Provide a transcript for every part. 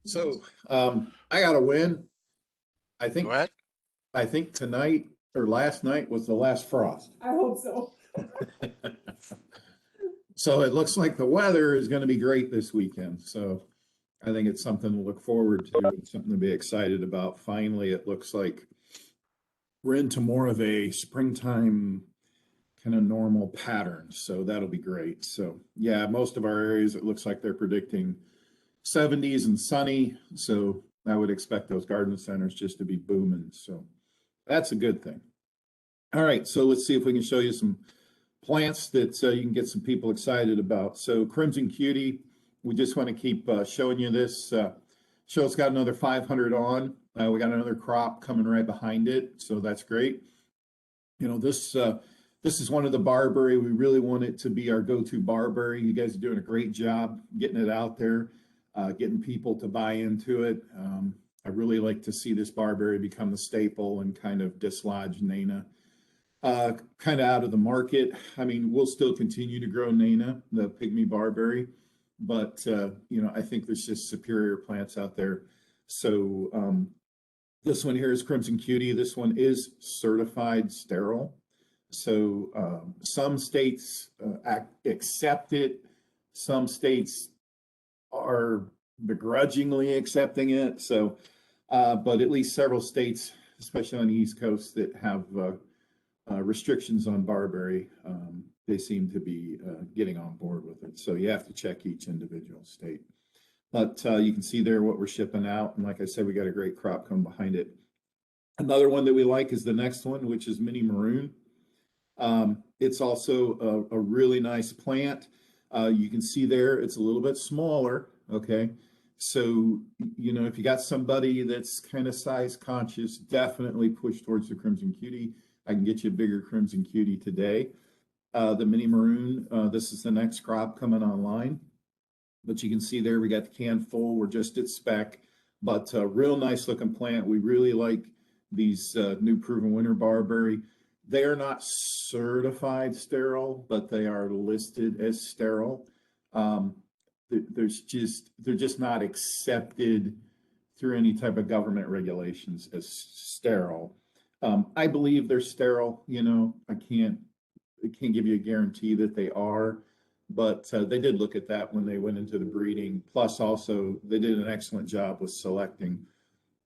So I got a win. I Go think ahead. I think tonight or last night was the last frost. I hope so. So it looks like the weather is going to be great this weekend. So I think it's something to look forward to and something to be excited about. Finally, it looks like we're into more of a springtime kind of normal pattern. So that'll be great. So yeah, most of our areas it looks like they're predicting 70s and sunny. So I would expect those garden centers just to be booming. So that's a good thing. All right, so let's see if we can show you some plants that you can get some people excited about. So Crimson Cutie, we just want to keep showing you this. Show's got another 500 on. We got another crop coming right behind it, so that's great. You know, this is one of the barberry. We really want it to be our go-to barberry. You guys are doing a great job getting it out there, getting people to buy into it. I really like to see this barberry become the staple and kind of dislodge Nana kind of out of the market. I mean, we'll still continue to grow Nana, the pygmy barberry, but you know, I think there's just superior plants out there. So this one here is Crimson Cutie. This one is certified sterile. So some states accept it. Some states are begrudgingly accepting it. So, but at least several states, especially on the East Coast, that have restrictions on barberry, they seem to be getting on board with it. So you have to check each individual state. But you can see there what we're shipping out. And like I said, we got a great crop coming behind it. Another one that we like is the next one, which is Mini Maroon. It's also a really nice plant. You can see there, it's a little bit smaller, okay? So, you know, if you got somebody that's kind of size conscious, definitely push towards the Crimson Cutie. I can get you a bigger Crimson Cutie today. The Mini Maroon, this is the next crop coming online. But you can see there, we got the can full. We're just at spec, but a real nice looking plant. We really like these new proven winter barberry. They are not certified sterile, but they are listed as sterile. They're just not accepted through any type of government regulations as sterile. I believe they're sterile. You know, I can't give you a guarantee that they are, but they did look at that when they went into the breeding. Plus, also they did an excellent job with selecting.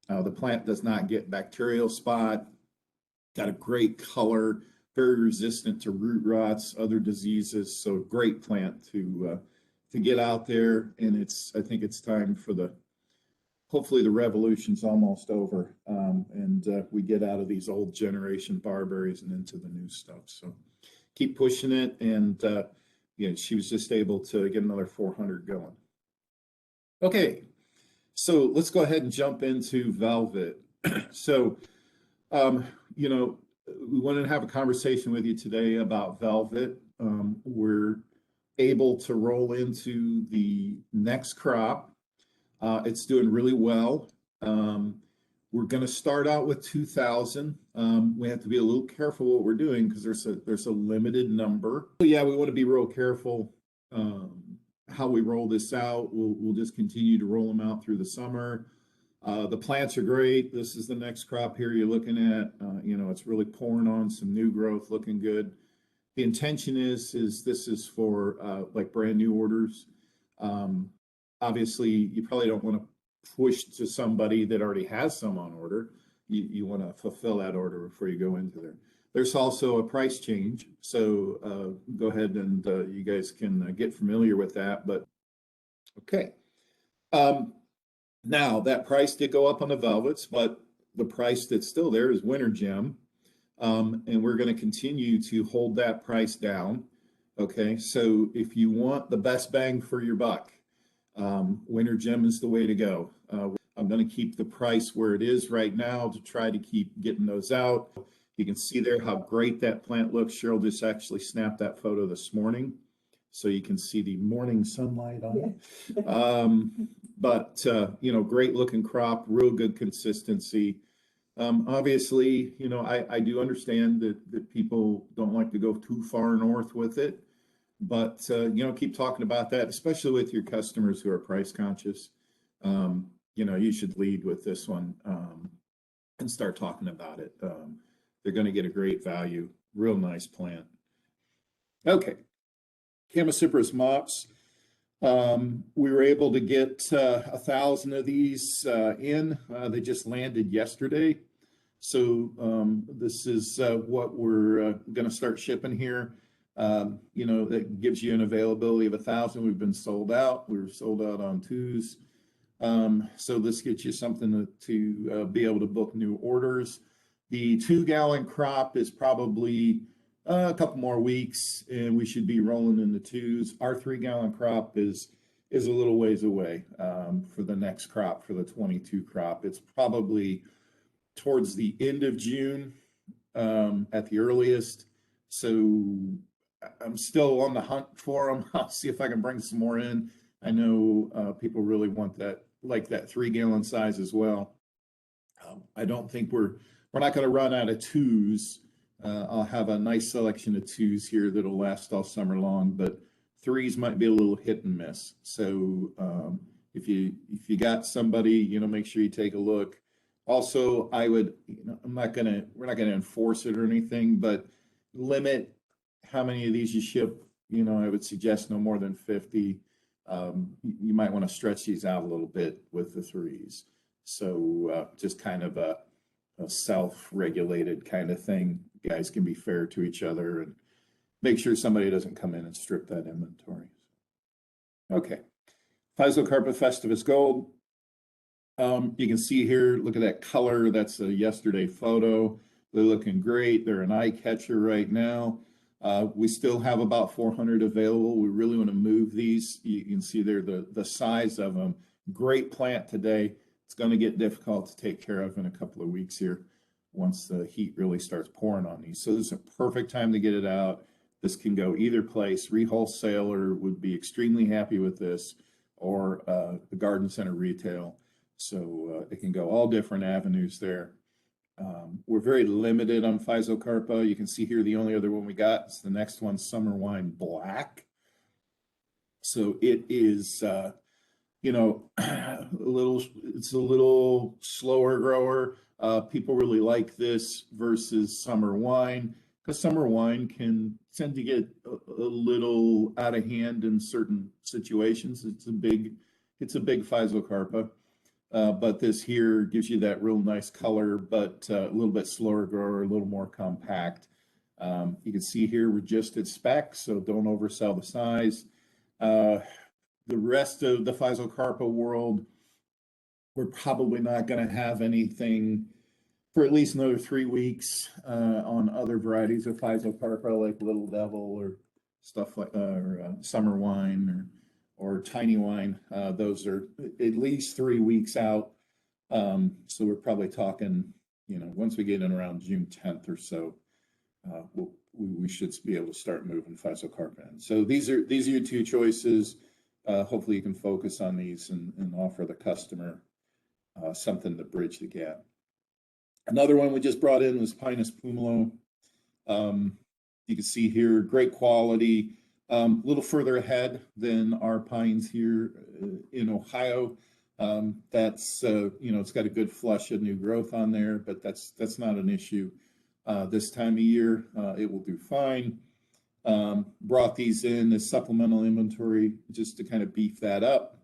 The plant does not get bacterial spot. Got a great color, very resistant to root rots, other diseases. So great plant to get out there. And I think it's time for hopefully the revolution's almost over, and we get out of these old generation barberries and into the new stuff. So keep pushing it. And you know, she was just able to get another 400 going. Okay, so let's go ahead and jump into Velvet. So you know, we wanted to have a conversation with you today about Velvet. We're able to roll into the next crop. It's doing really well. We're going to start out with 2,000. We have to be a little careful what we're doing because there's a limited number. So yeah, we want to be real careful how we roll this out. We'll just continue to roll them out through the summer. The plants are great. This is the next crop here you're looking at. You know, it's really pouring on some new growth, looking good. The intention is this is for like brand new orders. Obviously, you probably don't want to push to somebody that already has some on order. You want to fulfill that order before you go into there. There's also a price change, so go ahead and you guys can get familiar with that. But okay. Now, that price did go up on the velvets, but the price that's still there is Winter Gem. And we're going to continue to hold that price down. Okay, so if you want the best bang for your buck, Winter Gem is the way to go. I'm going to keep the price where it is right now to try to keep getting those out. You can see there how great that plant looks. Cheryl just actually snapped that photo this morning, so you can see the morning sunlight on it. But you know, great looking crop, real good consistency. Obviously, you know, I do understand that people don't like to go too far north with it, but you know, keep talking about that, especially with your customers who are price conscious. you should lead with this one and start talking about it. They're going to get a great value. Real nice plant. Okay, Chamaecyparis mops. We were able to get 1,000 of these in. They just landed yesterday. So this is what we're going to start shipping here. That gives you an availability of 1,000. We've been sold out. We were sold out on 2s. So this gets you something to be able to book new orders. The 2-gallon crop is probably a couple more weeks, and we should be rolling into 2s. Our 3-gallon crop is a little ways away for the next crop, for the 22 crop. It's probably towards the end of June at the earliest. So I'm still on the hunt for them. I'll see if I can bring some more in. I know people really want that, like that 3-gallon size as well. I don't think we're not going to run out of 2s. I'll have a nice selection of 2s here that'll last all summer long, but 3s might be a little hit and miss. So if you got somebody, make sure you take a look. Also, I would, we're not gonna enforce it or anything, but limit how many of these you ship. I would suggest no more than 50. You might want to stretch these out a little bit with the 3s. So just kind of a self-regulated kind of thing. Guys can be fair to each other and make sure somebody doesn't come in and strip that inventory. Okay, Physocarpa festivus gold. You can see here, look at that color. That's a yesterday photo. They're looking great. They're an eye catcher right now. We still have about 400 available. We really want to move these. You can see there the size of them. Great plant today. It's going to get difficult to take care of in a couple of weeks here once the heat really starts pouring on these. So this is a perfect time to get it out. This can go either place. Wholesaler would be extremely happy with this, or the garden center retail. So it can go all different avenues there. We're very limited on Physocarpa. You can see here the only other one we got is the next one, Summer Wine Black. So it is, it's a little slower grower. People really like this versus Summer Wine, because Summer Wine can tend to get a little out of hand in certain situations. It's a big Physocarpa. But this here gives you that real nice color, but a little bit slower grower, a little more compact. You can see here we're just at spec, so don't oversell the size. The rest of the Physocarpa world, we're probably not going to have anything for at least another 3 weeks on other varieties of Physocarpa, like Little Devil or stuff like Summer Wine or Tiny Wine. Those are at least 3 weeks out. So we're probably talking, once we get in around June 10th or so, we should be able to start moving Physocarpa in. So these are your 2 choices. Hopefully you can focus on these and offer the customer something to bridge the gap. Another one we just brought in was Pinus pumilo. You can see here, great quality. A little further ahead than our pines here in Ohio. That's it's got a good flush of new growth on there, but that's not an issue this time of year. It will do fine. Brought these in as supplemental inventory just to kind of beef that up,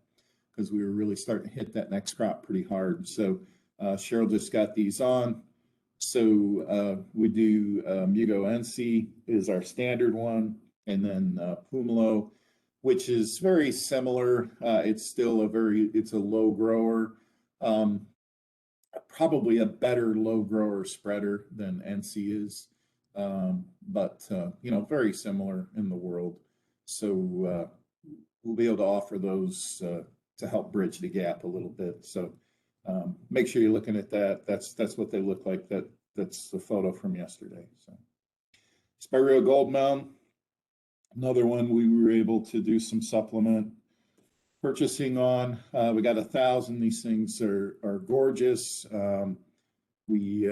because we were really starting to hit that next crop pretty hard. So Cheryl just got these on. So we do Mugo NC is our standard one, and then Pumalo, which is very similar. It's still it's a low grower, probably a better low grower spreader than NC is, but very similar in the world. So we'll be able to offer those to help bridge the gap a little bit. So make sure you're looking at that. That's what they look like. That's the photo from yesterday. So Spireo Gold Mound, another one we were able to do some supplement purchasing on. We got 1,000. These things are gorgeous. We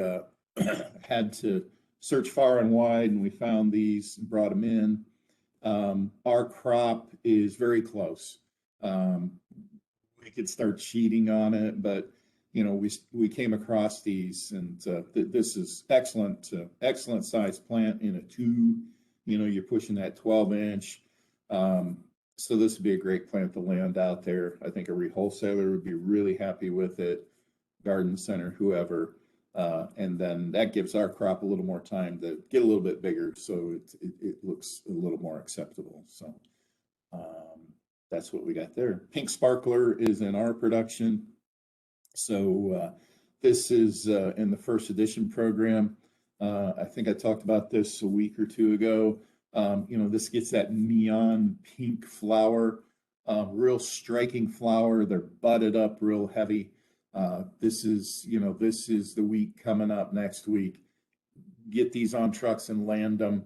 had to search far and wide, and we found these and brought them in. Our crop is very close. we could start cheating on it, but you know, we came across these, and this is excellent, excellent size plant in a tube. You know, you're pushing that 12-inch. So this would be a great plant to land out there. I think a wholesaler would be really happy with it, garden center, whoever. And then that gives our crop a little more time to get a little bit bigger, so it looks a little more acceptable. So that's what we got there. Pink Sparkler is in our production. So this is in the first edition program. I think I talked about this a week or two ago. You know, this gets that neon pink flower, real striking flower. They're budded up real heavy. This is, you know, this is the week coming up next week. Get these on trucks and land them.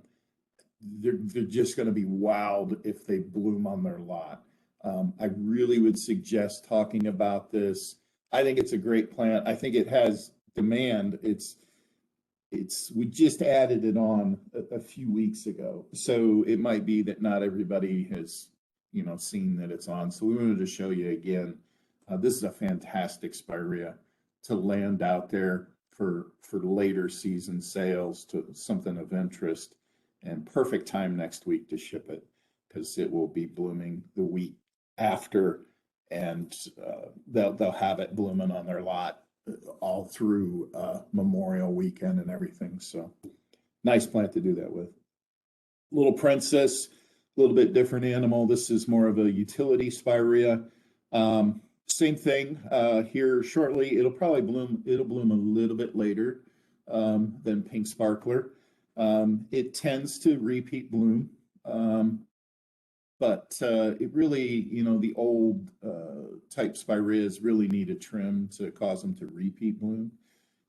They're just going to be wowed if they bloom on their lot. I really would suggest talking about this. I think it's a great plant. I think it has demand. We just added it on a few weeks ago, so it might be that not everybody has, you know, seen that it's on. So we wanted to show you again. This is a fantastic spirea to land out there for later season sales, to something of interest, and perfect time next week to ship it, because it will be blooming the week after, and they'll have it blooming on their lot all through Memorial weekend and everything. So nice plant to do that with. Little Princess, a little bit different animal. This is more of a utility spirea. Same thing here shortly. It'll probably bloom. It'll bloom a little bit later than Pink Sparkler. It tends to repeat bloom, but it really, you know, the old type spireas really need a trim to cause them to repeat bloom.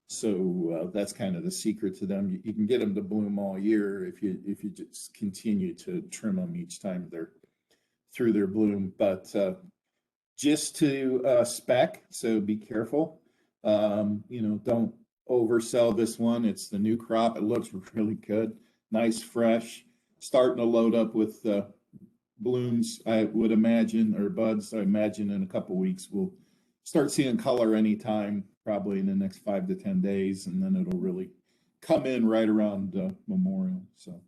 So that's kind of the secret to them. You can get them to bloom all year if you just continue to trim them each time they're through their bloom. But just to spec, so be careful. You know, don't oversell this one. It's the new crop. It looks really good, nice, fresh. Starting to load up with blooms, I would imagine, or buds. I imagine in a couple weeks we'll start seeing color anytime, probably in the next 5 to 10 days, and then it'll really come in right around Memorial. So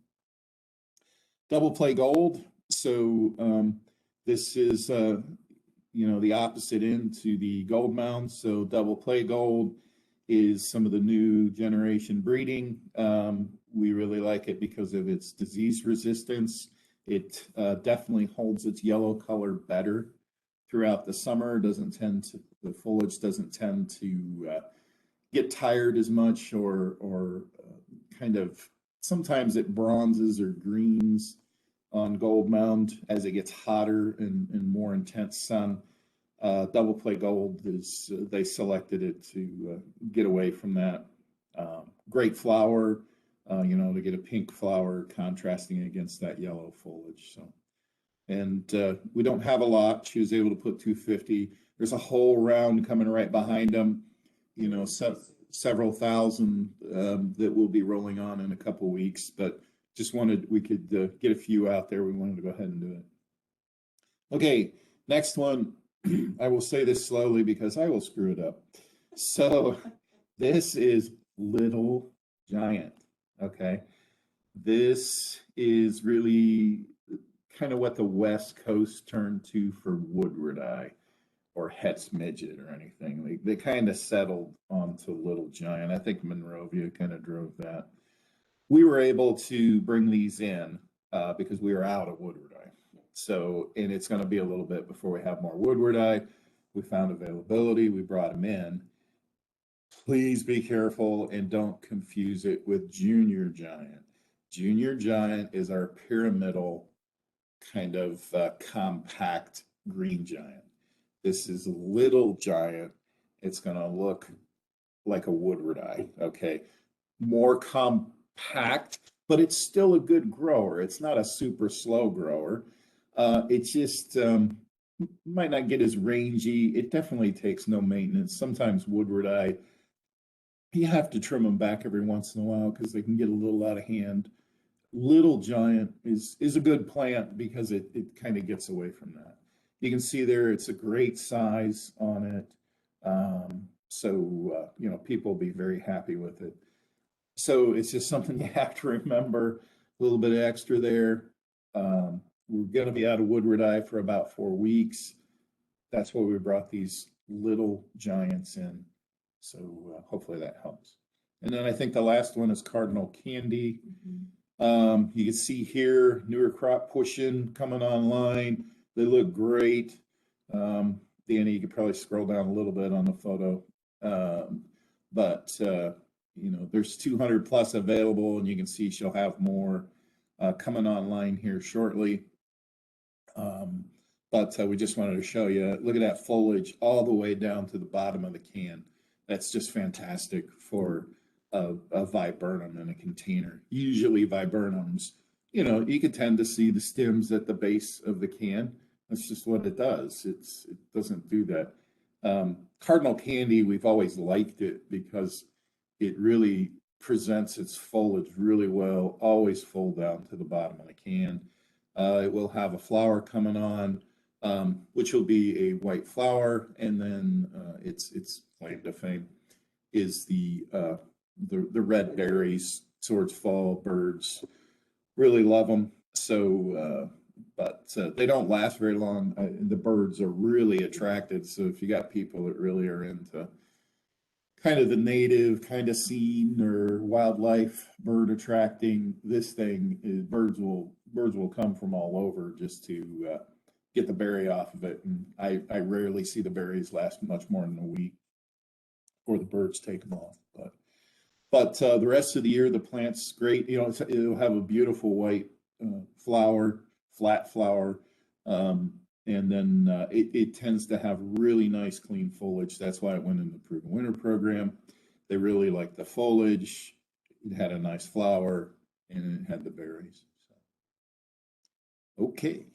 double play gold. So this is you know, the opposite end to the gold mound. So double play gold is some of the new generation breeding. We really like it because of its disease resistance. It definitely holds its yellow color better throughout the summer. The foliage doesn't tend to get tired as much, or kind of, sometimes it bronzes or greens on gold mound as it gets hotter and more intense sun. Double play gold is, they selected it to get away from that. Great flower, you know, to get a pink flower contrasting against that yellow foliage. So, and we don't have a lot. She was able to put 250. There's a whole round coming right behind them, you know, several thousand that will be rolling on in a couple weeks, but just wanted, we could get a few out there. We wanted to go ahead and do it. Okay, next one. I will say this slowly because I will screw it up. So this is Little Giant. Okay, this is really kind of what the West Coast turned to for Woodward Eye or Het's Midget or anything. They kind of settled onto Little Giant. I think Monrovia kind of drove that. We were able to bring these in because we were out of Woodward Eye. So, and it's going to be a little bit before we have more Woodward Eye. We found availability. We brought them in. Please be careful and don't confuse it with Junior Giant. Junior Giant is our pyramidal kind of compact green giant. This is Little Giant. It's going to look like a Woodward Eye. Okay, more compact, but it's still a good grower. It's not a super slow grower. It just might not get as rangy. It definitely takes no maintenance. Sometimes Woodward Eye, you have to trim them back every once in a while because they can get a little out of hand. Little Giant is a good plant because it kind of gets away from that. you can see there, it's a great size on it. You know, people will be very happy with it. So it's just something you have to remember, a little bit extra there. We're going to be out of woodward eye for about 4 weeks. That's why we brought these little giants in. So hopefully that helps. And then I think the last one is Cardinal Candy. You can see here, newer crop pushing, coming online. They look great. Danny, you could probably scroll down a little bit on the photo. You know, there's 200 plus available, and you can see she'll have more coming online here shortly. We just wanted to show you, look at that foliage all the way down to the bottom of the can. That's just fantastic for a viburnum in a container. Usually viburnums, you know, you can tend to see the stems at the base of the can. That's just what it does. It doesn't do that. Cardinal Candy, we've always liked it because it really presents its foliage really well, always full down to the bottom of the can. It will have a flower coming on, which will be a white flower, and then its claim to fame is the red berries towards fall. Birds really love them. So, they don't last very long. The birds are really attracted. So if you got people that really are into kind of the native kind of scene or wildlife bird attracting, this thing is birds will come from all over just to get the berry off of it. And I rarely see the berries last much more than a week before the birds take them off. But the rest of the year, the plant's great. You know, it'll have a beautiful white flower, flat flower. And then it tends to have really nice clean foliage. That's why it went in the Proven Winter program. They really liked the foliage. It had a nice flower, and it had the berries. So, okay.